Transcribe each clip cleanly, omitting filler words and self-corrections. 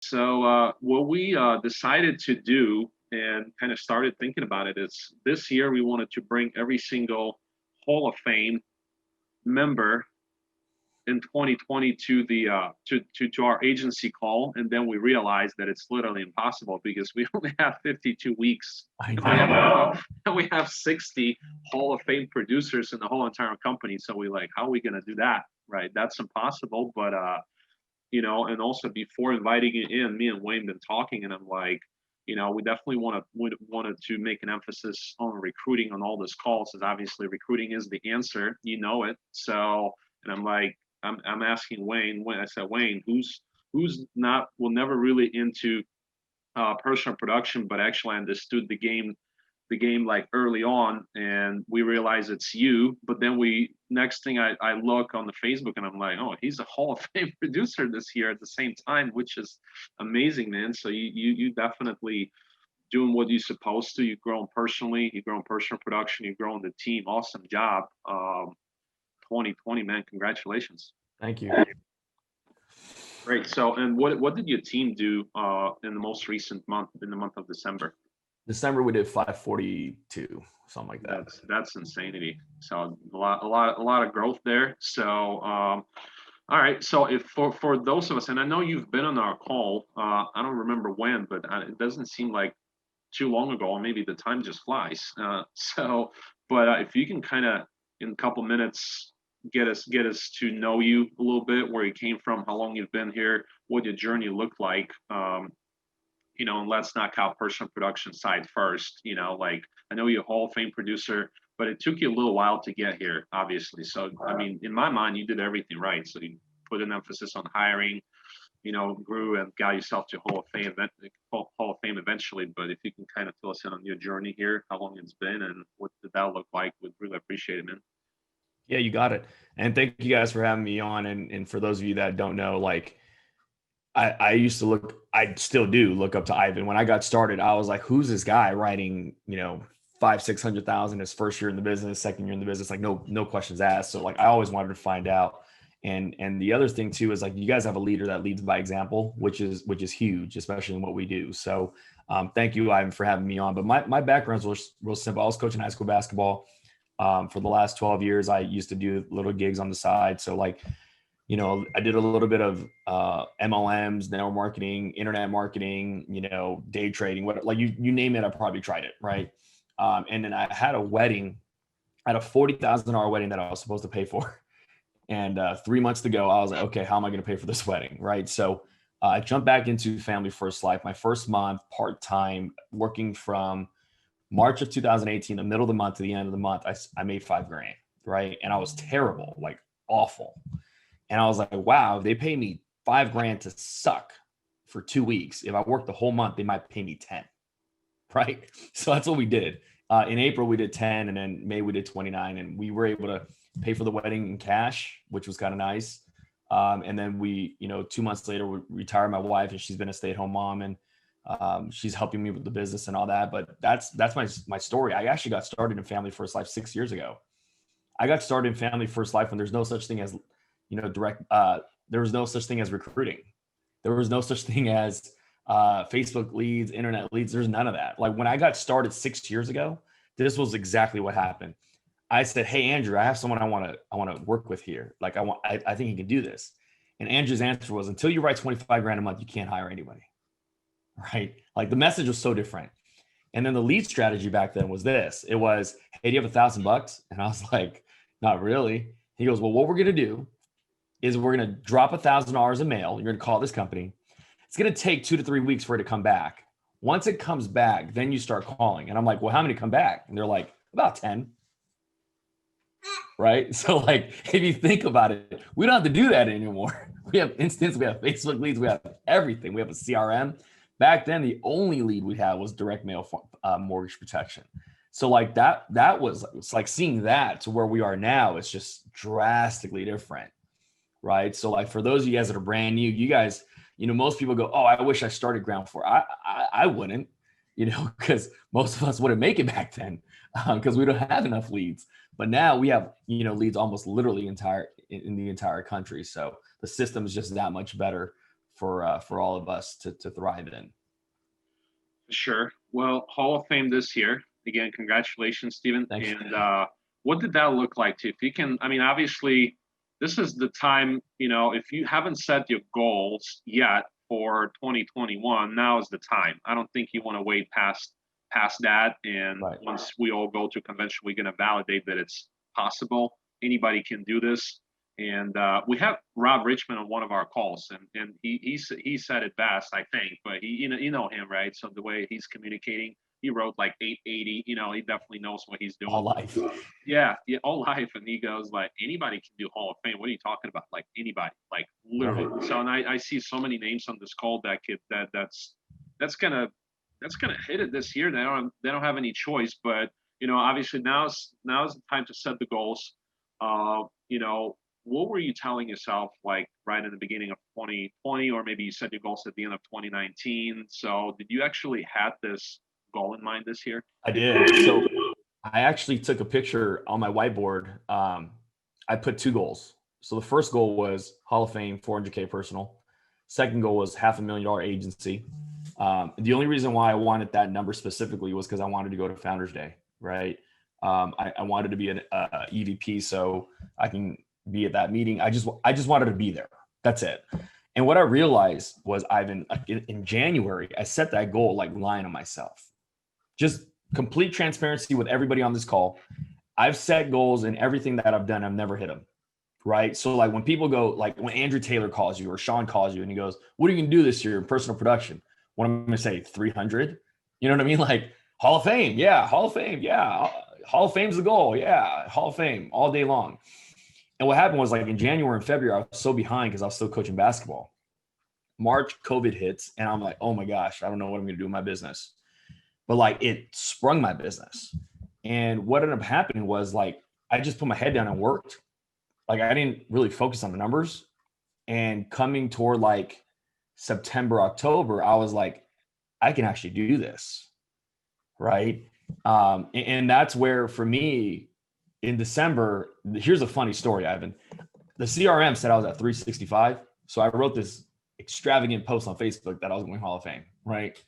So what we decided to do and kind of started thinking about it is this year we wanted to bring every single Hall of Fame member in 2020 to the to our agency call, and then we realized that it's literally impossible because we only have 52 weeks. I And we have 60 Hall of Fame producers in the whole entire company. So we like, how are we gonna do that? Right? That's impossible. But and also before inviting it in, me and Wayne been talking, and I'm like, we definitely wanted to make an emphasis on recruiting on all these calls, as obviously recruiting is the answer, it. So, and I'm like, I'm asking Wayne. When I said, Wayne, who's not will never really into personal production, but actually understood the game like early on, and we realize it's you. But then next thing I look on the Facebook, and I'm like, oh, he's a Hall of Fame producer this year at the same time, which is amazing, man. So you definitely doing what you're supposed to. You've grown personally, you've grown personal production, you've grown the team. Awesome job. 2020, man, congratulations. Thank you. Great. So, and what did your team do in the most recent month, in the month of December? December we did 542, something like that. That's insanity. So a lot of growth there. So all right. So if for those of us, and I know you've been on our call, I don't remember when, but it doesn't seem like too long ago, or maybe the time just flies. But if you can kind of in a couple minutes get us to know you a little bit, where you came from, how long you've been here, what your journey looked like. And let's knock out personal production side first. Like, I know you're a Hall of Fame producer, but it took you a little while to get here, obviously. So, I mean, in my mind, you did everything right. So you put an emphasis on hiring, grew and got yourself to Hall of Fame eventually. But if you can kind of fill us in on your journey here, how long it's been and what did that look like, we'd really appreciate it, man. Yeah, you got it. And thank you guys for having me on. And for those of you that don't know, like I used to I still do look up to Ivan. When I got started, I was like, who's this guy writing, 500,000-600,000 his first year in the business, second year in the business, like no questions asked. So like, I always wanted to find out. And the other thing too, is like, you guys have a leader that leads by example, which is huge, especially in what we do. So thank you, Ivan, for having me on. But my background was real simple. I was coaching high school basketball. For the last 12 years, I used to do little gigs on the side. So like, I did a little bit of MLMs, network marketing, internet marketing, day trading, like you name it, I probably tried it, right? And then I had a wedding, I had a $40,000 wedding that I was supposed to pay for. And 3 months to go, I was like, okay, how am I going to pay for this wedding, right? So I jumped back into Family First Life, my first month, part-time, working from March of 2018, the middle of the month to the end of the month, I made $5,000, right? And I was terrible, like awful. And I was like, wow, if they pay me $5,000 to suck for 2 weeks, if I work the whole month, they might pay me 10, right? So that's what we did. In April, we did 10, and then May we did 29, and we were able to pay for the wedding in cash, which was kind of nice. And then we, 2 months later, we retired my wife, and she's been a stay-at-home mom, and she's helping me with the business and all that. But that's my story. I actually got started in Family First Life 6 years ago. I got started in Family First Life when there's no such thing as there was no such thing as recruiting. There was no such thing as Facebook leads, internet leads. There's none of that. Like when I got started 6 years ago, this was exactly what happened. I said, hey, Andrew, I have someone I want to work with here. Like I think he can do this. And Andrew's answer was, until you write $25,000 a month, you can't hire anybody. Right? Like the message was so different. And then the lead strategy back then was this. It was, hey, do you have $1,000? And I was like, not really. He goes, well, what we're going to do is we're going to drop $1,000 in mail. You're going to call this company. It's going to take 2 to 3 weeks for it to come back. Once it comes back, then you start calling. And I'm like, well, how many come back? And they're like, about 10. Right? So like, if you think about it, we don't have to do that anymore. We have instance, we have Facebook leads, we have everything. We have a CRM. Back then, the only lead we had was direct mail mortgage protection. So like that was, it's like seeing that to where we are now, it's just drastically different. Right. So like for those of you guys that are brand new, you guys, most people go, oh, I wish I started ground floor. I wouldn't, because most of us wouldn't make it back then because we don't have enough leads. But now we have, leads almost literally in the entire country. So the system is just that much better for all of us to thrive in. Sure. Well, Hall of Fame this year. Again, congratulations, Stephen. Thanks. And what did that look like to you? If you can, I mean, obviously, this is the time, if you haven't set your goals yet for 2021, now is the time. I don't think you want to wait past that. And Right. once we all go to convention, we're going to validate that it's possible. Anybody can do this. And we have Rob Richmond on one of our calls, and he said it best, I think. But you know him, right? So the way he's communicating, he wrote like 880. He definitely knows what he's doing. All life. Yeah, all life. And he goes like, anybody can do Hall of Fame. What are you talking about? Like anybody, like literally. Right. So, and I see so many names on this call that's gonna hit it this year. They don't have any choice. But obviously now's the time to set the goals. What were you telling yourself like right in the beginning of 2020, or maybe you set your goals at the end of 2019? So did you actually have this goal in mind this year? I did. So I actually took a picture on my whiteboard. I put 2 goals. So the first goal was Hall of Fame, 400K personal. Second goal was $500,000 agency. The only reason why I wanted that number specifically was because I wanted to go to Founders Day, right? I wanted to be an EVP so I can be at that meeting. I just wanted to be there. That's it. And what I realized was, Ivan, in January, I set that goal like lying to myself. Just complete transparency with everybody on this call. I've set goals in everything that I've done. I've never hit them. Right. So like when people go, like when Andrew Taylor calls you or Sean calls you and he goes, what are you going to do this year in personal production? What am I going to say? 300? You know what I mean? Like Hall of Fame. Yeah. Hall of Fame. Yeah. Hall of Fame's the goal. Yeah. Hall of Fame all day long. And what happened was like in January and February, I was so behind because I was still coaching basketball. March, COVID hits and I'm like, oh my gosh, I don't know what I'm going to do in my business. But like it sprung my business. And what ended up happening was like, I just put my head down and worked. Like I didn't really focus on the numbers. And coming toward like September, October, I was like, I can actually do this. Right. And that's where for me in December, here's a funny story, Ivan. The CRM said I was at 365. So I wrote this extravagant post on Facebook that I was going Hall of Fame. Right.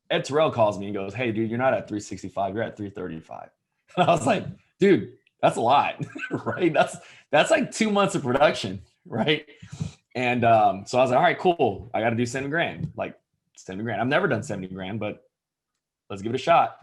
Ed Terrell calls me and goes, hey, dude, you're not at 365. You're at 335. And I was like, dude, that's a lot. Right. That's like 2 months of production. Right. And so I was like, all right, cool. I got to do 70 grand, like 70 grand. I've never done 70 grand, but let's give it a shot.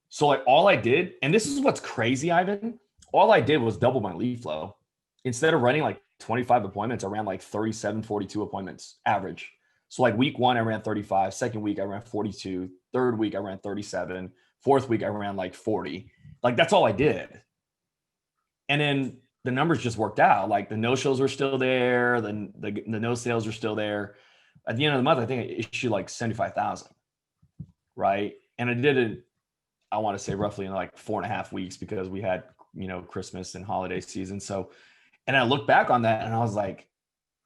So like all I did, and this is what's crazy, Ivan, all I did was double my lead flow. Instead of running like 25 appointments, I ran like 37, 42 appointments average. So like week 1, I ran 35. Second week, I ran 42. Third week, I ran 37. Fourth week, I ran like 40. Like that's all I did. And then the numbers just worked out. Like the no-shows were still there. The no sales were still there. At the end of the month, I think I issued like 75,000. Right. And I did it, I want to say roughly in like 4.5 weeks because we had, Christmas and holiday season. So, and I look back on that and I was like,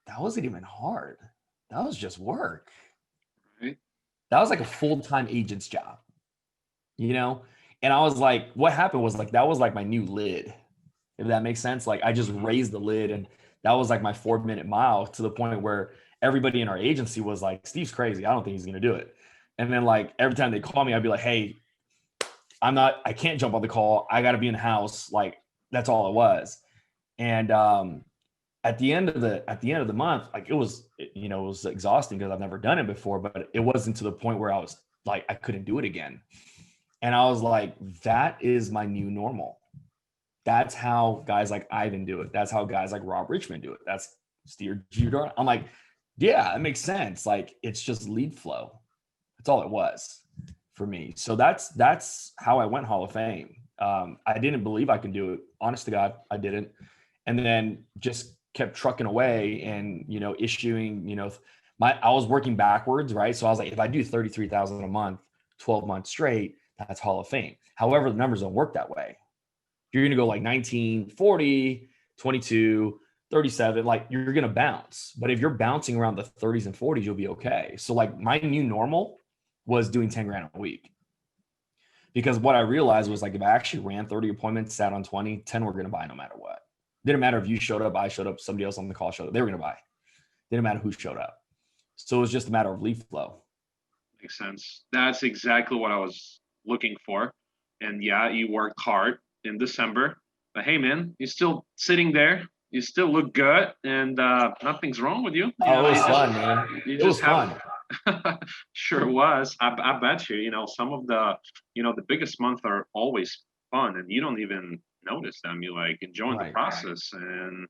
that wasn't even hard. That was just work. Right. That was like a full-time agent's job, And I was like, what happened was like, that was like my new lid. If that makes sense. Like I just raised the lid and that was like my 4-minute mile to the point where everybody in our agency was like, Steve's crazy. I don't think he's going to do it. And then like every time they call me, I'd be like, hey, I can't jump on the call. I got to be in the house. Like that's all it was. And at the end of the month, like it was exhausting because I've never done it before, but it wasn't to the point where I was like, I couldn't do it again. And I was like, that is my new normal. That's how guys like Ivan do it. That's how guys like Rob Richmond do it. That's Steve Giordano. I'm like, yeah, it makes sense. Like it's just lead flow. That's all it was for me. So that's how I went Hall of Fame. I didn't believe I could do it. Honest to God, I didn't. And then just kept trucking away and, issuing, I was working backwards, right? So I was like, if I do 33,000 a month, 12 months straight, that's Hall of Fame. However, the numbers don't work that way. You're going to go like 19, 40, 22, 37, like you're going to bounce. But if you're bouncing around the 30s and 40s, you'll be okay. So like my new normal was doing 10 grand a week. Because what I realized was like, if I actually ran 30 appointments, sat on 20, 10 were going to buy no matter what. Didn't matter if you showed up, I showed up, somebody else on the call showed up, they were going to buy. Didn't matter who showed up. So it was just a matter of lead flow. Makes sense. That's exactly what I was looking for. And yeah, you worked hard in December, but hey, man, you're still sitting there. You still look good, and nothing's wrong with you. You Oh, know, it was fun, man. you It was just have. fun. Sure was. I bet you. You know, some of the, the biggest months are always fun, and you don't even notice them. You like enjoying the Right. process, and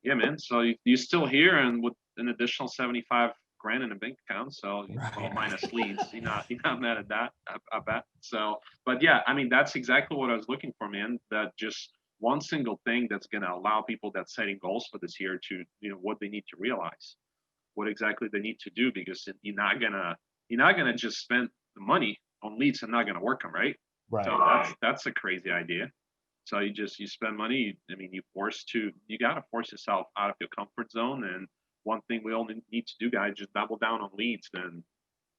yeah, man. So you're still here, and with an additional 75 grand in a bank account. So well, Right. minus leads, you're not mad at that. I bet. So, but yeah, I mean, that's exactly what I was looking for, man. That just one single thing that's gonna allow people that setting goals for this year to, what they need to realize, what exactly they need to do, because you're not gonna just spend the money on leads and not gonna work them, right? So Right. that's a crazy idea. So you spend money. I mean, you gotta force yourself out of your comfort zone. And one thing we all need to do, guys, just double down on leads. And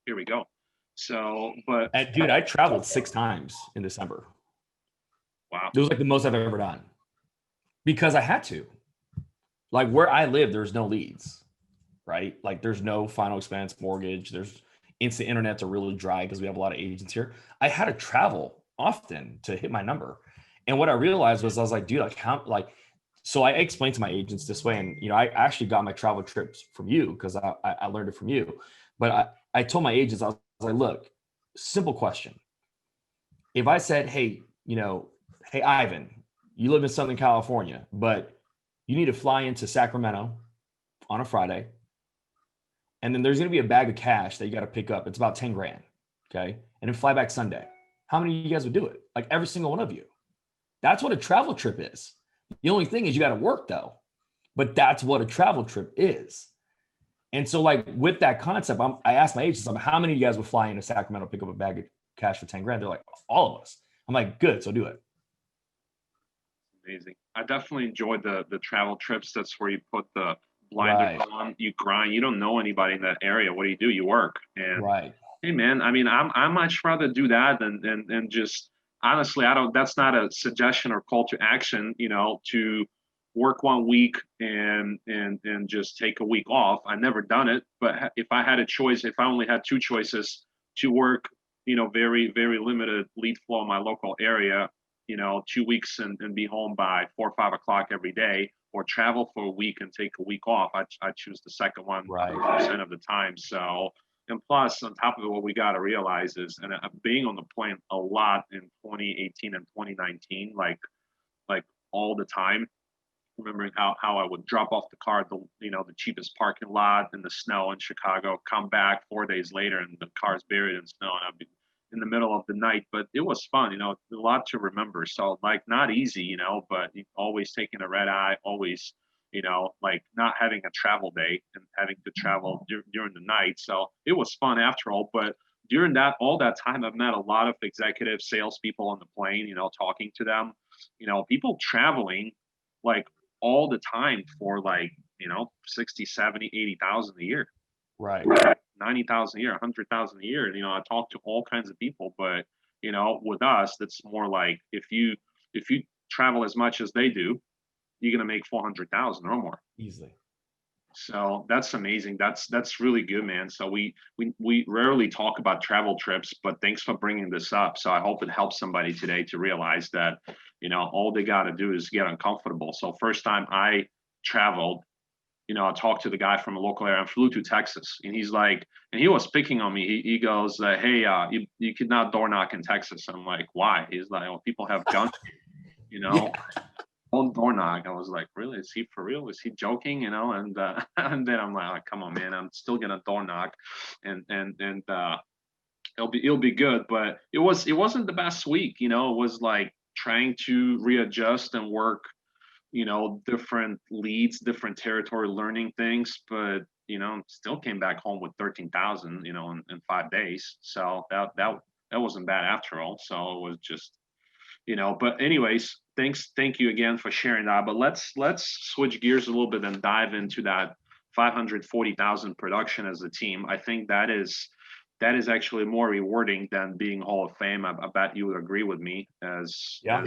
here we go. So, but And dude, I traveled 6 times in December. wow, It was like the most I've ever done because I had to. Like where I live, there's no leads, right? Like there's no final expense mortgage. There's instant internet's are really dry because we have a lot of agents here. I had to travel often to hit my number. And what I realized was I was like, dude, like how so I explained to my agents this way. And I actually got my travel trips from you because I learned it from you. But I told my agents, I was like, look, simple question. If I said, hey, hey, Ivan, you live in Southern California, but you need to fly into Sacramento on a Friday. And then there's going to be a bag of cash that you got to pick up. It's about 10 grand. Okay. And then fly back Sunday. How many of you guys would do it? Like every single one of you. That's what a travel trip is. The only thing is you got to work though, but that's what a travel trip is. And so like with that concept, I asked my agents, how many of you guys would fly into Sacramento, pick up a bag of cash for 10 grand? They're like, all of us. I'm like, good. So do it. amazing. I definitely enjoyed the travel trips. That's where you put the blinders Right. on, you grind. You don't know anybody in that area. What do? You work. And Right. hey, man, I mean, I much rather do that than just honestly, I don't. That's not a suggestion or call to action. To work one week and just take a week off. I never done it, but if I had a choice, if I only had two choices to work, very very limited lead flow in my local area, 2 weeks and be home by 4 or 5 o'clock every day, or travel for a week and take a week off, I choose the second one Right. 100% of the time. So, and plus, on top of it, what we got to realize is, and being on the plane a lot in 2018 and 2019, like all the time, remembering how I would drop off the car at the cheapest parking lot in the snow in Chicago, come back 4 days later and the car's buried in snow, and I'd be in the middle of the night. But it was fun, a lot to remember. So like not easy, but always taking a red eye, always, like not having a travel day and having to travel during the night. So it was fun after all. But during all that time, I've met a lot of executive salespeople on the plane, talking to them, people traveling like all the time for like 60, 70, 80,000 a year, Right. 90,000 a year, 100,000 a year. I talk to all kinds of people, but with us, that's more like if you travel as much as they do, you're gonna make 400,000 or more. Easily. So that's amazing. That's really good, man. So we rarely talk about travel trips, but thanks for bringing this up. So I hope it helps somebody today to realize that all they got to do is get uncomfortable. So first time I traveled, I talked to the guy from a local area. I flew to Texas, and he's like, and he was picking on me. He goes, "Hey, you could not door knock in Texas." I'm like, "Why?" He's like, "Well, people have guns, you know." Yeah. On door knock. I was like, really? Is he for real? Is he joking? And and then I'm like, come on, man, I'm still gonna door knock, and it'll be good. But it wasn't the best week. It was like trying to readjust and work, different leads, different territory, learning things, but still came back home with 13,000, in 5 days. So that wasn't bad after all. So it was just but anyways, thank you again for sharing that. But let's switch gears a little bit and dive into that 540,000 production as a team. I think that is actually more rewarding than being Hall of Fame. I bet you would agree with me, as Yeah.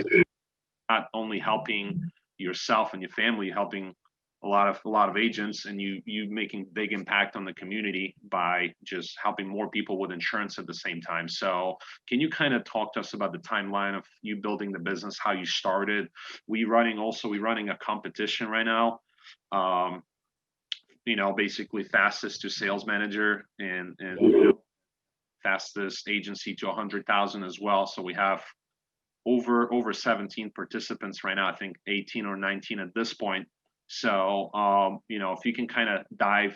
not only helping yourself and your family, helping a lot of agents, and you making big impact on the community by just helping more people with insurance at the same time. So can you kind of talk to us about the timeline of you building the business, how you started? We running a competition right now. Um, basically fastest to sales manager, and fastest agency to 100,000 as well. So we have over 17 participants right now. I think 18 or 19 at this point. So if you can kind of dive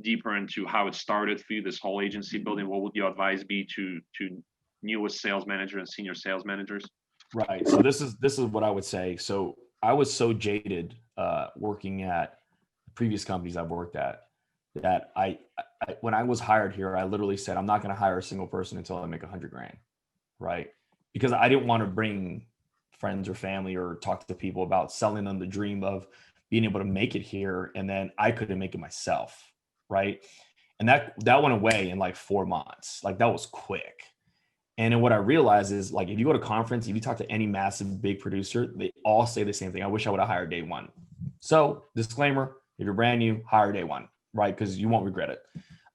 deeper into how it started for you, this whole agency building, what would your advice be to newest sales manager and senior sales managers? Right. So this is what I would say. So I was so jaded working at previous companies I've worked at that I when I was hired here, I literally said, I'm not going to hire a single person until I make 100 grand. Right. Because I didn't want to bring friends or family or talk to people about selling them the dream of being able to make it here. And then I couldn't make it myself. Right. And that went away in like 4 months. Like that was quick. And then what I realized is, like, if you go to conference, if you talk to any massive big producer, they all say the same thing. I wish I would have hired day one. So disclaimer, if you're brand new, hire day one, right? Because you won't regret it.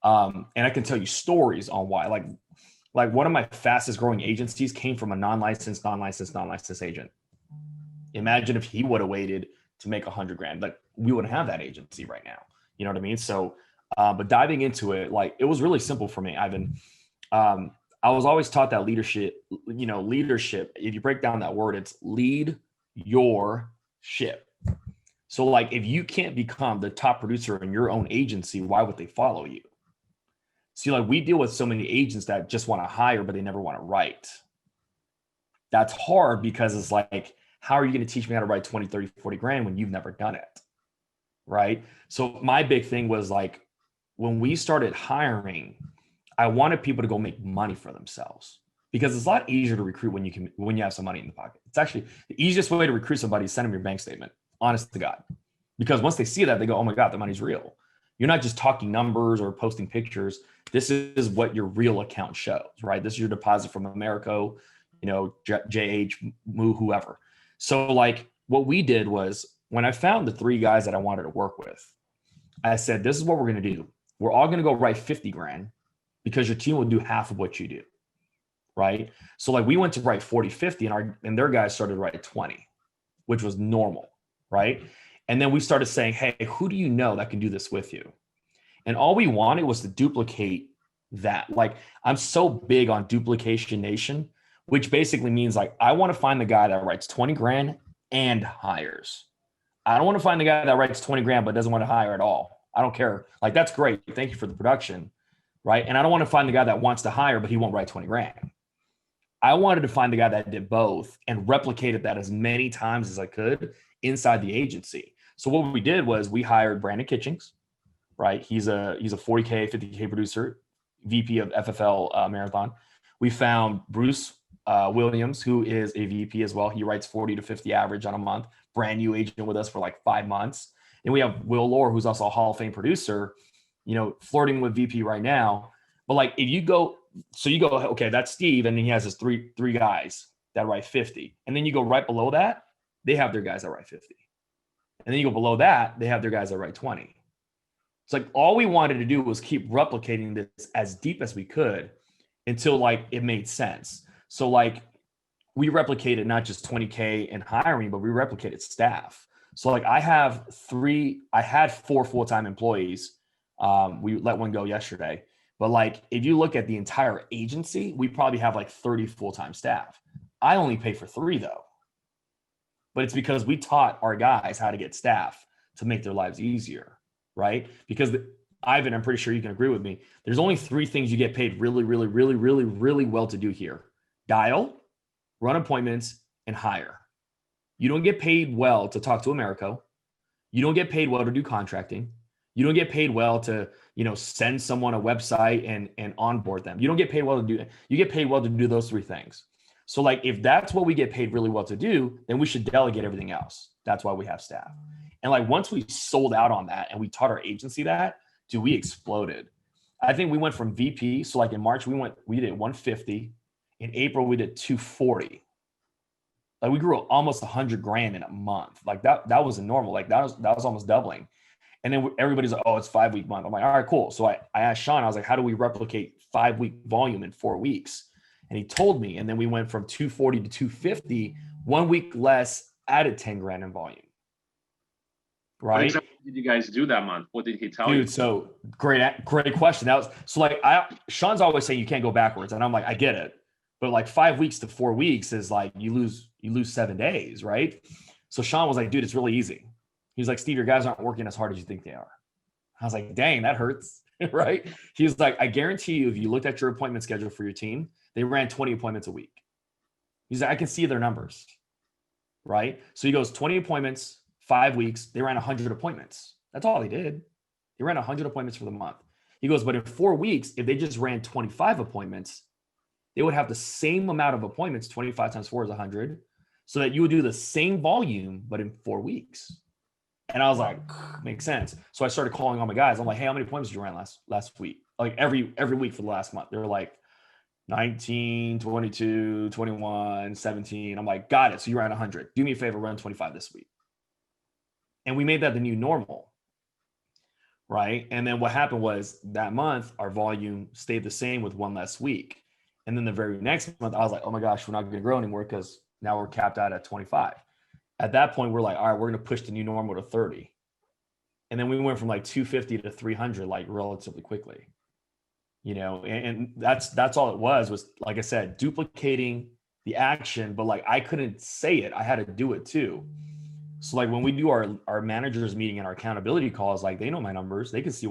And I can tell you stories on why. Like one of my fastest growing agencies came from a non-licensed agent. Imagine if he would have waited to make 100 grand. Like we wouldn't have that agency right now. You know what I mean? So, but diving into it, like it was really simple for me, Ivan. I was always taught that leadership, if you break down that word, it's lead your ship. So like, if you can't become the top producer in your own agency, why would they follow you? See, like we deal with so many agents that just want to hire, but they never want to write. That's hard because it's like, how are you going to teach me how to write 20, 30, 40 grand when you've never done it? Right. So my big thing was like, when we started hiring, I wanted people to go make money for themselves, because it's a lot easier to recruit when you have some money in the pocket. It's actually the easiest way to recruit somebody is send them your bank statement, honest to God. Because once they see that, they go, oh my God, the money's real. You're not just talking numbers or posting pictures. This is what your real account shows, right? This is your deposit from Americo, JH, Moo, whoever. So like what we did was, when I found the 3 guys that I wanted to work with, I said, this is what we're going to do. We're all going to go write 50 grand. Because your team will do half of what you do, right? So like we went to write 40, 50, and their guys started to write 20, which was normal, right? And then we started saying, hey, who do you know that can do this with you? And all we wanted was to duplicate that. Like I'm so big on duplication nation, which basically means like I want to find the guy that writes 20 grand and hires. I don't want to find the guy that writes 20 grand but doesn't want to hire at all. I don't care. Like that's great. Thank you for the production. Right. And I don't want to find the guy that wants to hire, but he won't write 20 grand. I wanted to find the guy that did both and replicated that as many times as I could inside the agency. So what we did was we hired Brandon Kitchings, right? He's a 40K, 50K producer, VP of FFL Marathon. We found Bruce Williams, who is a VP as well. He writes 40 to 50 average on a month, brand new agent with us for like 5 months. And we have Will Lohr, who's also a Hall of Fame producer, flirting with VP right now. But like, if you go, okay, that's Steve. And then he has his three guys that write 50. And then you go right below that, they have their guys that write 50. And then you go below that, they have their guys that write 20. It's like, all we wanted to do was keep replicating this as deep as we could until like it made sense. So like we replicated not just 20K in hiring, but we replicated staff. So like I had 4 full-time employees. We let one go yesterday, but like, if you look at the entire agency, we probably have like 30 full-time staff. I only pay for 3 though, but it's because we taught our guys how to get staff to make their lives easier. Right. Because Ivan, I'm pretty sure you can agree with me. There's only 3 things you get paid really, really, really, really, really well to do here: dial, run appointments, and hire. You don't get paid well to talk to Americo. You don't get paid well to do contracting. You don't get paid well to, send someone a website and onboard them. You don't get paid well to do that. You get paid well to do those 3 things. So like, if that's what we get paid really well to do, then we should delegate everything else. That's why we have staff. And like, once we sold out on that and we taught our agency that, dude, we exploded. I think we went from VP. So like in March, we did 150. In April, we did 240. Like we grew almost 100 grand in a month. Like that wasn't normal. Like that was almost doubling. And then everybody's like, oh, it's 5-week month. I'm like, all right, cool. So I asked Sean, I was like, how do we replicate 5-week volume in 4 weeks? And he told me, and then we went from 240 to 250, 1 week less, added 10 grand in volume. What Right? exactly did you guys do that month? What did he tell you? Dude, so great question. That was so like Sean's always saying you can't go backwards. And I'm like, I get it. But like 5 weeks to 4 weeks is like you lose 7 days, right? So Sean was like, dude, it's really easy. He was like, Steve, your guys aren't working as hard as you think they are. I was like, dang, that hurts, right? He was like, I guarantee you, if you looked at your appointment schedule for your team, they ran 20 appointments a week. He's like, I can see their numbers, right? So he goes, 20 appointments, 5 weeks, they ran 100 appointments. That's all they did. They ran 100 appointments for the month. He goes, but in 4 weeks, if they just ran 25 appointments, they would have the same amount of appointments, 25 times 4 is 100, so that you would do the same volume, but in 4 weeks. And I was like, makes sense. So I started calling all my guys. I'm like, hey, how many appointments did you run last week? Like every week for the last month. They were like 19, 22, 21, 17. I'm like, got it. So you ran 100. Do me a favor, run 25 this week. And we made that the new normal, right? And then what happened was that month, our volume stayed the same with one less week. And then the very next month, I was like, oh my gosh, we're not going to grow anymore because now we're capped out at 25. At that point, we're like, all right, we're going to push the new normal to 30. And then we went from like 250 to 300, like relatively quickly, you know, and that's all it was, like I said, duplicating the action, but like, I couldn't say it. I had to do it too. So like when we do our managers meeting and our accountability calls, like they know my numbers. They can see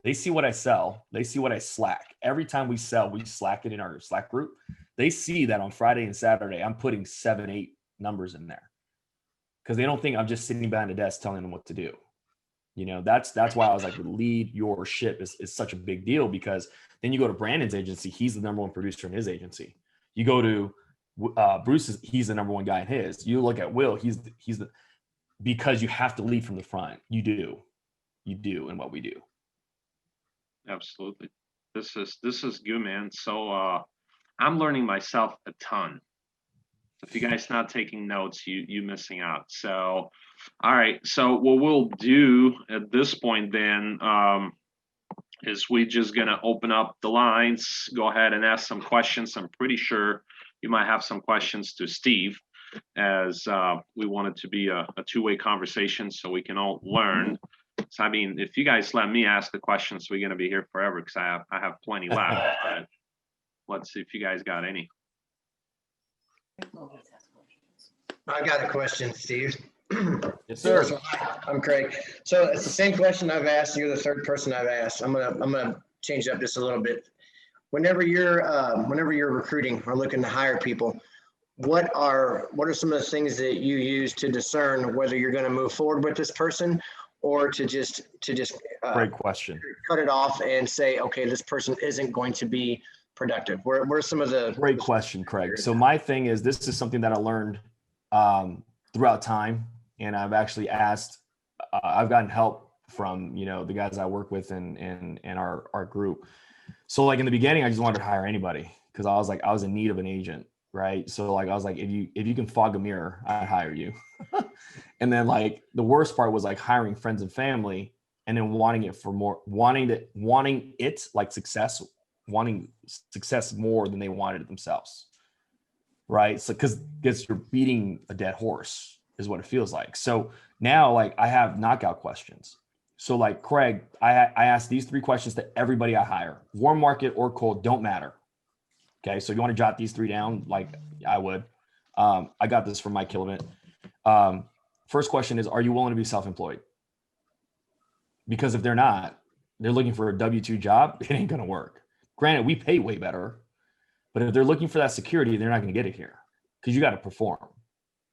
they see what I sell. They see what I slack. Every time we sell, we slack it in our Slack group. They see that on Friday and Saturday, I'm putting 7, 8 numbers in there because they don't think I'm just sitting behind a desk telling them what to do. You know, that's why I was like, lead your ship is such a big deal, because then you go to Brandon's agency. He's the number one producer in his agency. You go to Bruce's, he's the number one guy in his. You look at Will, he's the, because you have to lead from the front. You do in what we do. Absolutely. This is good, man. So I'm learning myself a ton. If you guys not taking notes, you missing out. So all right. So what we'll do at this point then is we just gonna open up the lines, go ahead and ask some questions. I'm pretty sure you might have some questions to Steve, as we want it to be a two-way conversation so we can all learn. So I mean, if you guys let me ask the questions, we're gonna be here forever because I have plenty left. But let's see if you guys got any. I got a question, Steve. Yes, sir. So, hi, I'm Craig. So it's the same question I've asked. You're the third person I've asked. I'm gonna change it up just a little bit. Whenever you're recruiting or looking to hire people, what are some of the things that you use to discern whether you're going to move forward with this person or to just Great question. cut it off and say, okay, this person isn't going to be productive? What are some of the Great question, Craig. So my thing is, this is something that I learned throughout time, and I've actually asked, I've gotten help from, you know, the guys I work with and our group. So like in the beginning, I just wanted to hire anybody because I was in need of an agent, right? So like I was like, if you can fog a mirror, I'd hire you. And then like the worst part was like hiring friends and family, and then wanting success more than they wanted it themselves, right? So because you're beating a dead horse is what it feels like. So now like I have knockout questions. So like Craig, I ask these 3 questions to everybody I hire. Warm market or cold, don't matter. Okay, so you want to jot these 3 down? Like I would. I got this from Mike Killivan. First question is, are you willing to be self-employed? Because if they're not, they're looking for a W-2 job, it ain't gonna work. Granted, we pay way better, but if they're looking for that security, they're not gonna get it here because you got to perform,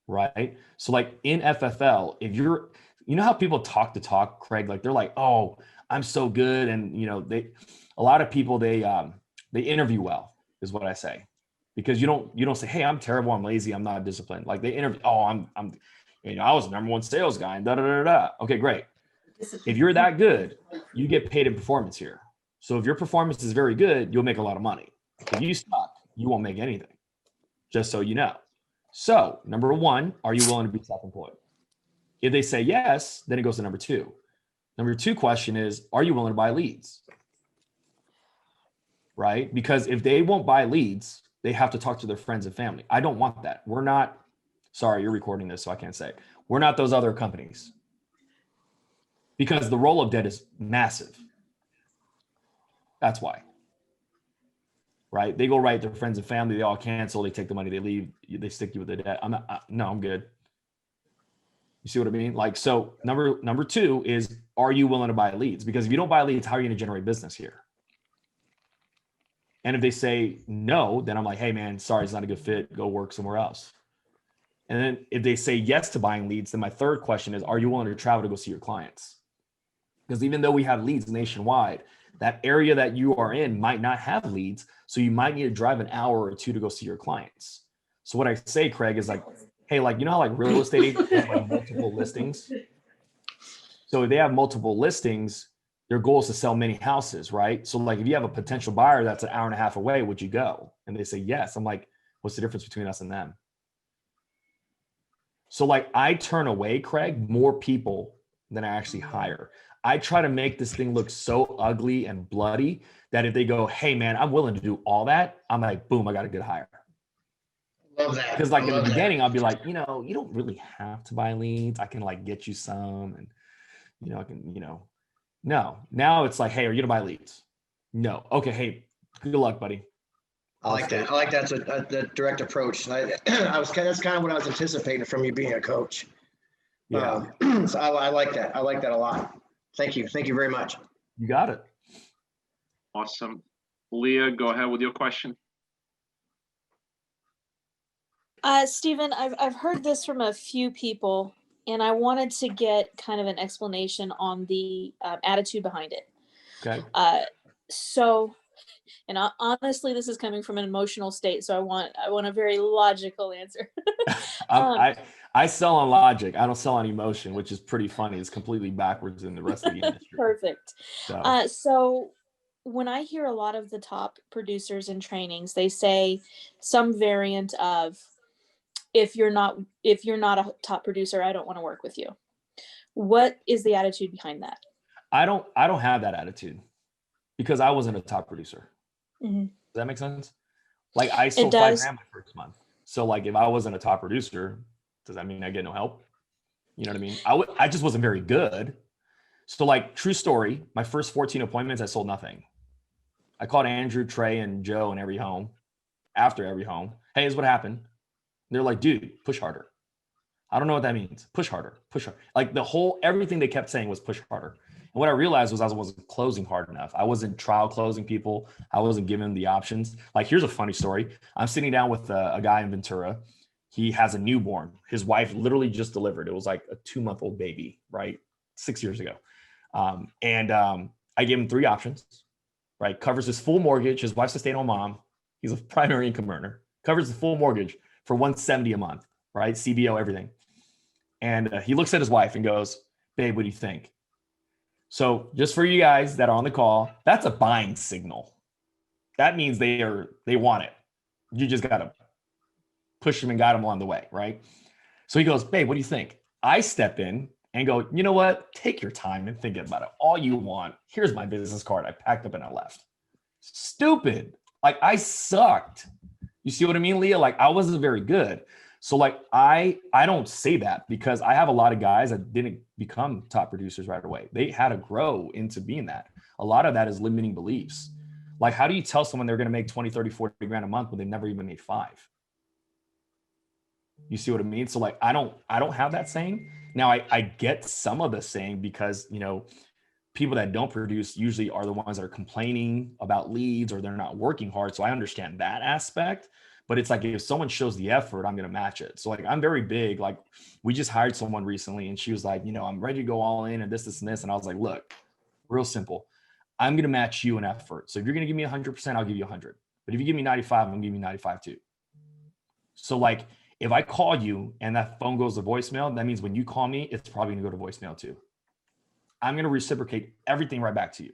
right? So like in FFL, if you know how people talk, Craig, like they're like, oh, I'm so good. And you know, a lot of people, they interview well is what I say, because you don't say, hey, I'm terrible, I'm lazy, I'm not disciplined. Like they interview, oh, I'm I was the number 1 sales guy and da da da da. Okay, great. If you're that good, you get paid in performance here. So if your performance is very good, you'll make a lot of money. If you suck, you won't make anything, just so you know. So number one, are you willing to be self-employed? If they say yes, then it goes to number two. Number two question is, are you willing to buy leads? Right? Because if they won't buy leads, they have to talk to their friends and family. I don't want that. We're not, sorry, you're recording this, so I can't say it. We're not those other companies. Because the roll-up debt is massive. That's why. Right? They go write their friends and family, they all cancel, they take the money, they leave, they stick you with the debt. I'm good. You see what I mean? Like, so number two is, are you willing to buy leads? Because if you don't buy leads, how are you going to generate business here? And if they say no, then I'm like, hey man, sorry, it's not a good fit. Go work somewhere else. And then if they say yes to buying leads, then my third question is, are you willing to travel to go see your clients? Because even though we have leads nationwide, that area that you are in might not have leads. So you might need to drive an hour or two to go see your clients. So what I say, Craig, is like, hey, like, you know how like real estate agents have like multiple listings? So if they have multiple listings, their goal is to sell many houses, right? So like if you have a potential buyer that's an hour and a half away, would you go? And they say yes. I'm like, what's the difference between us and them? So like I turn away, Craig, more people than I actually hire. I try to make this thing look so ugly and bloody that if they go, hey man, I'm willing to do all that, I'm like, boom, I got a good hire. Love that. Because like in the beginning, I'll be like, you don't really have to buy leads. I can like get you some and, I can, no. Now it's like, hey, are you gonna buy leads? No. Okay. Hey, good luck, buddy. I like that. I like that's the direct approach. That's kind of what I was anticipating from you being a coach. Yeah. So I like that. I like that a lot. Thank you. Thank you very much. You got it. Awesome. Leah, go ahead with your question. Stephen, I've heard this from a few people, and I wanted to get kind of an explanation on the attitude behind it. Okay. And honestly, this is coming from an emotional state, so I want a very logical answer. I sell on logic. I don't sell on emotion, which is pretty funny. It's completely backwards in the rest of the industry. Perfect. So when I hear a lot of the top producers in trainings, they say some variant of, if you're not a top producer, I don't want to work with you. What is the attitude behind that? I don't have that attitude because I wasn't a top producer. Mm-hmm. Does that make sense? Like I sold $5,000 my first month. So like if I wasn't a top producer, does that mean I get no help? You know what I mean? I just wasn't very good. So like true story, my first 14 appointments, I sold nothing. I called Andrew, Trey, and Joe in every home, after every home. Hey, here's what happened. They're like, dude, push harder. I don't know what that means. Push harder, push harder. Like everything they kept saying was push harder. And what I realized was I wasn't closing hard enough. I wasn't trial closing people. I wasn't giving them the options. Like, here's a funny story. I'm sitting down with a guy in Ventura. He has a newborn. His wife literally just delivered. It was like a 2-month-old baby, right? 6 years ago. I gave him 3 options, right? Covers his full mortgage. His wife's a stay-at-home mom. He's a primary income earner. Covers the full mortgage for $170 a month, right? CBO, everything. And he looks at his wife and goes, babe, what do you think? So just for you guys that are on the call, that's a buying signal. That means they want it. You just got to push them and guide them along the way, right? So he goes, babe, what do you think? I step in and go, you know what? Take your time and think about it all you want. Here's my business card. I packed up and I left. Stupid. Like I sucked. You see what I mean, Leah? Like I wasn't very good. So like I don't say that because I have a lot of guys that didn't become top producers right away. They had to grow into being that. A lot of that is limiting beliefs. Like how do you tell someone they're going to make 20, 30, 40 grand a month when they've never even made 5? You see what I mean? So like I don't have that saying. Now I get some of the saying because, people that don't produce usually are the ones that are complaining about leads or they're not working hard. So I understand that aspect. But it's like if someone shows the effort, I'm going to match it. So like I'm very big. Like we just hired someone recently and she was like, I'm ready to go all in and this and this. And I was like, look, real simple. I'm going to match you in effort. So if you're going to give me 100%, I'll give you 100. But if you give me 95, I'm going to give you 95 too. So like if I call you and that phone goes to voicemail, that means when you call me, it's probably going to go to voicemail too. I'm going to reciprocate everything right back to you.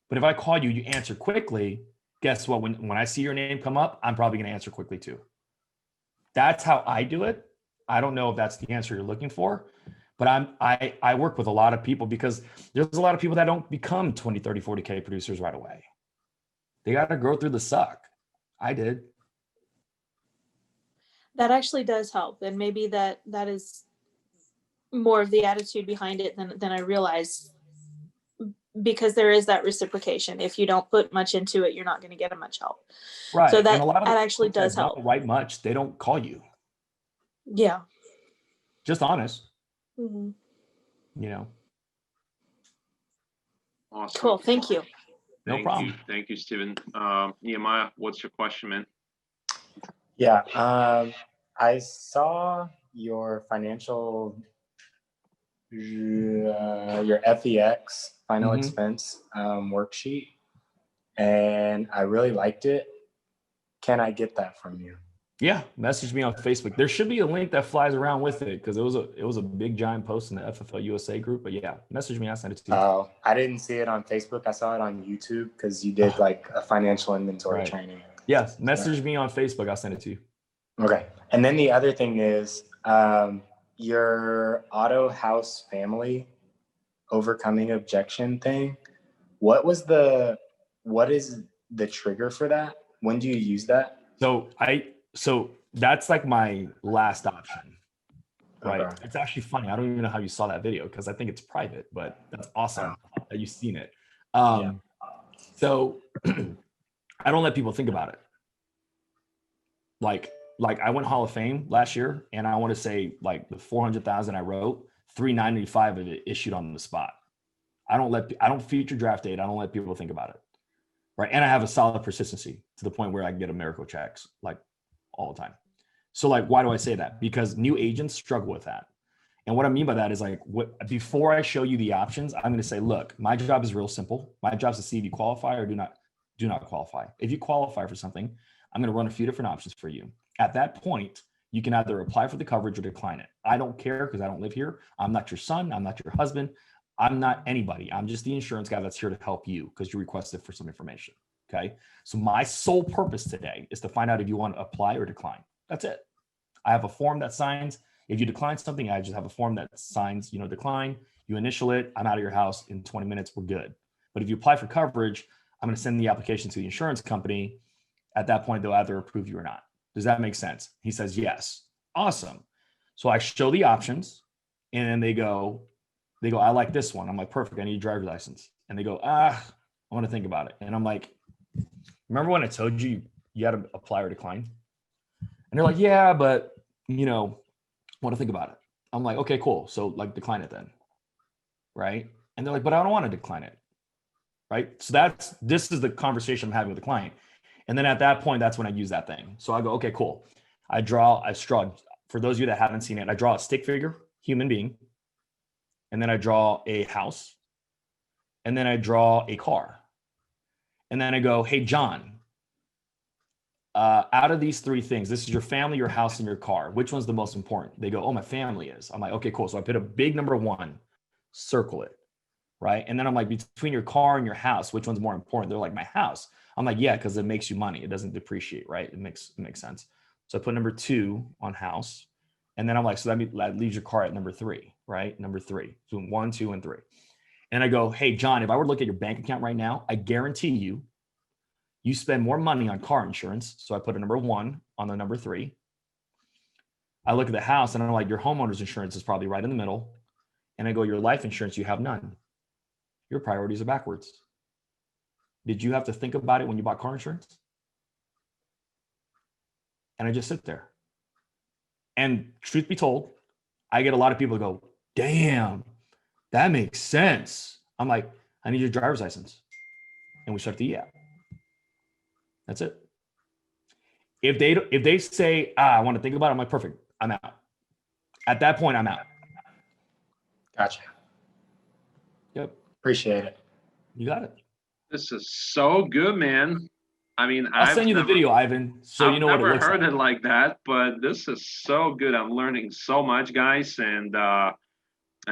But if I call you, you answer quickly. Guess what? When I see your name come up, I'm probably going to answer quickly too. that's how I do it. I don't know if that's the answer you're looking for, but I work with a lot of people because there's a lot of people that don't become 20, 30, 40K producers right away. They got to go through the suck. I did. That actually does help. And maybe that is more of the attitude behind it than I realized, because there is that reciprocation. If you don't put much into it, you're not going to get much help. Right. So that, and a lot of that actually does help. Don't write much. They don't call you. Yeah. Just honest. Mm-hmm. You know. Awesome. Cool. Thank you. No problem. Thank you, Steven. Nehemiah, what's your question, man? Yeah. I saw your financial, your FEX final expense worksheet, and I really liked it. Can I get that from you? Yeah, message me on Facebook. There should be a link that flies around with it because it was a big giant post in the FFL USA group. But yeah, message me. I sent it to you. Oh, I didn't see it on Facebook. I saw it on YouTube because you did like a financial inventory training. Yes, message me on Facebook. I'll send it to you. Okay. And then the other thing is your auto house family overcoming objection thing. What is the trigger for that? When do you use that? So that's like my last option, right? Okay. It's actually funny. I don't even know how you saw that video because I think it's private, but that's awesome that you've seen it. So I don't let people think about it. Like I went Hall of Fame last year, and I want to say like the 400,000 I wrote, 395 of it issued on the spot. I don't feature draft date. I don't let people think about it. Right. And I have a solid persistency to the point where I can get a miracle checks like all the time. So like, why do I say that? Because new agents struggle with that. And what I mean by that is like, before I show you the options, I'm going to say, look, my job is real simple. My job is to see if you qualify or do not qualify. If you qualify for something, I'm going to run a few different options for you. At that point, you can either apply for the coverage or decline it. I don't care because I don't live here. I'm not your son. I'm not your husband. I'm not anybody. I'm just the insurance guy that's here to help you because you requested for some information. Okay. So my sole purpose today is to find out if you want to apply or decline. That's it. I have a form that signs. If you decline something, I just have a form that signs, decline, you initial it. I'm out of your house in 20 minutes. We're good. But if you apply for coverage, I'm going to send the application to the insurance company. At that point, they'll either approve you or not. Does that make sense? He says, yes. Awesome. So I show the options and then they go, I like this one. I'm like, perfect. I need a driver's license. And they go, I want to think about it. And I'm like, remember when I told you you had to apply or decline? And they're like, yeah, but want to think about it. I'm like, okay, cool. So like decline it then. Right. And they're like, but I don't want to decline it. Right. So this is the conversation I'm having with the client. And then at that point, that's when I use that thing. So I go, okay, cool. I draw, for those of you that haven't seen it, I draw a stick figure, human being. And then I draw a house. And then I draw a car. And then I go, hey, John, out of these three things, this is your family, your house, and your car. Which one's the most important? They go, oh, my family is. I'm like, okay, cool. So I put a big number 1, circle it, right? And then I'm like, between your car and your house, which one's more important? They're like, my house. I'm like, yeah, because it makes you money. It doesn't depreciate, right? It makes sense. So I put number 2 on house. And then I'm like, so that leaves your car at number 3, right? Number 3. So 1, 2, and 3. And I go, hey, John, if I were to look at your bank account right now, I guarantee you spend more money on car insurance. So I put a number 1 on the number 3. I look at the house and I'm like, your homeowner's insurance is probably right in the middle. And I go, your life insurance, you have none. Your priorities are backwards. Did you have to think about it when you bought car insurance? And I just sit there. And truth be told, I get a lot of people to go, damn, that makes sense. I'm like, I need your driver's license. And we start the app. That's it. If they say, I want to think about it, I'm like, perfect, I'm out. At that point, I'm out. Gotcha. Yep. Appreciate it. You got it. This is so good, man. I mean, I'll send you the video, Ivan, so you know what it looks like. I've never heard it like that, but this is so good. I'm learning so much, guys. And I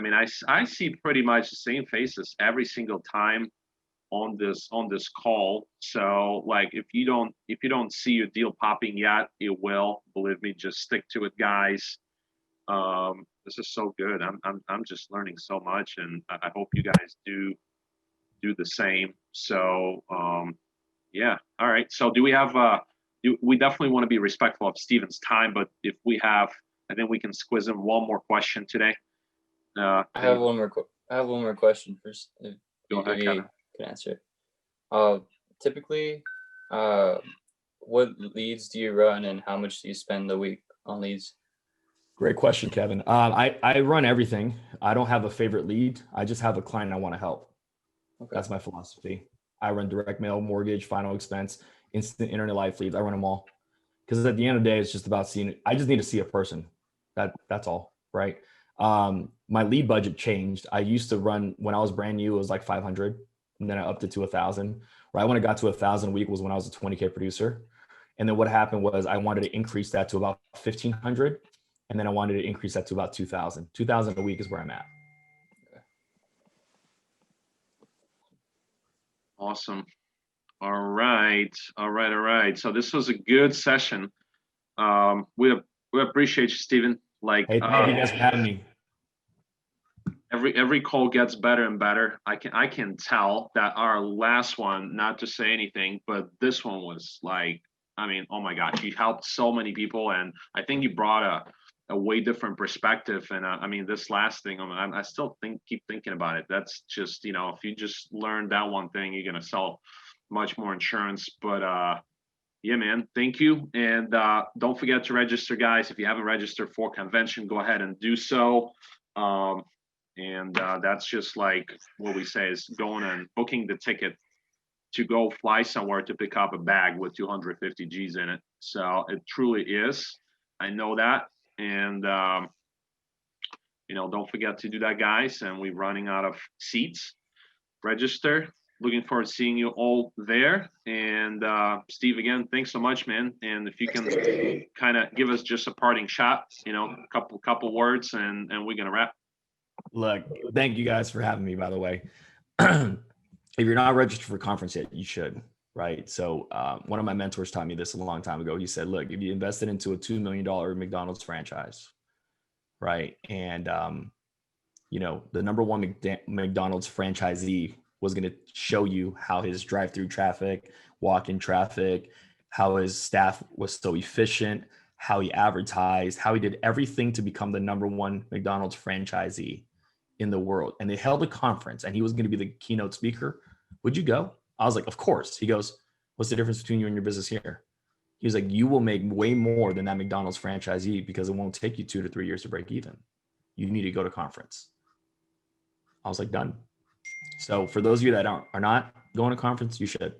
mean, I see pretty much the same faces every single time. on this call. So like if you don't see your deal popping yet, it will. Believe me, just stick to it, guys. This is so good. I'm just learning so much, and I hope you guys do the same. So yeah. All right. So do we have we definitely want to be respectful of Steven's time, but if we have, I think we can squeeze in one more question today. I have one more question first. Go ahead, If you Kevin. can answer. Typically, what leads do you run and how much do you spend a week on leads? Great question, Kevin. I run everything. I don't have a favorite lead. I just have a client I want to help. Okay. That's my philosophy. I run direct mail, mortgage, final expense, instant internet life leads. I run them all. Because at the end of the day, it's just about seeing it. I just need to see a person. That's all, right? My lead budget changed. I used to run, when I was brand new, it was like 500. And then I upped it to 1,000. Right when I got to 1,000 a week was when I was a 20K producer. And then what happened was I wanted to increase that to about 1,500. And then I wanted to increase that to about 2,000. 2,000 a week is where I'm at. Awesome. All right. So this was a good session. We appreciate you, Steven. Like, Hey, thank you guys for having me. Every call gets better and better. I can tell that our last one, not to say anything, but this one was like, I mean, oh my gosh, you helped so many people, and I think you brought a way different perspective. And I mean, this last thing, I still keep thinking about it. That's just, if you just learn that one thing, you're gonna sell much more insurance. But yeah, man, thank you. And don't forget to register, guys. If you haven't registered for convention, go ahead and do so. And that's just like what we say is going and booking the ticket to go fly somewhere to pick up a bag with 250 G's in it. So it truly is. I know that. And, don't forget to do that, guys. And we're running out of seats. Register. Looking forward to seeing you all there. And Steve, again, thanks so much, man. And if you can kind of give us just a parting shot, a couple words, and we're gonna wrap. Look, thank you guys for having me, by the way. If you're not registered for a conference yet, you should, right? So one of my mentors taught me this a long time ago. He said, look, if you invested into a $2 million McDonald's franchise, right? And, the number one McDonald's franchisee was going to show you how his drive-through traffic, walk-in traffic, how his staff was so efficient, how he advertised, how he did everything to become the number one McDonald's franchisee in the world. And they held a conference and he was going to be the keynote speaker. Would you go? I was like, of course. He goes, what's the difference between you and your business here? He was like, you will make way more than that McDonald's franchisee because it won't take you 2 to 3 years to break even. You need to go to conference. I was like, done. So for those of you that are not going to conference, you should.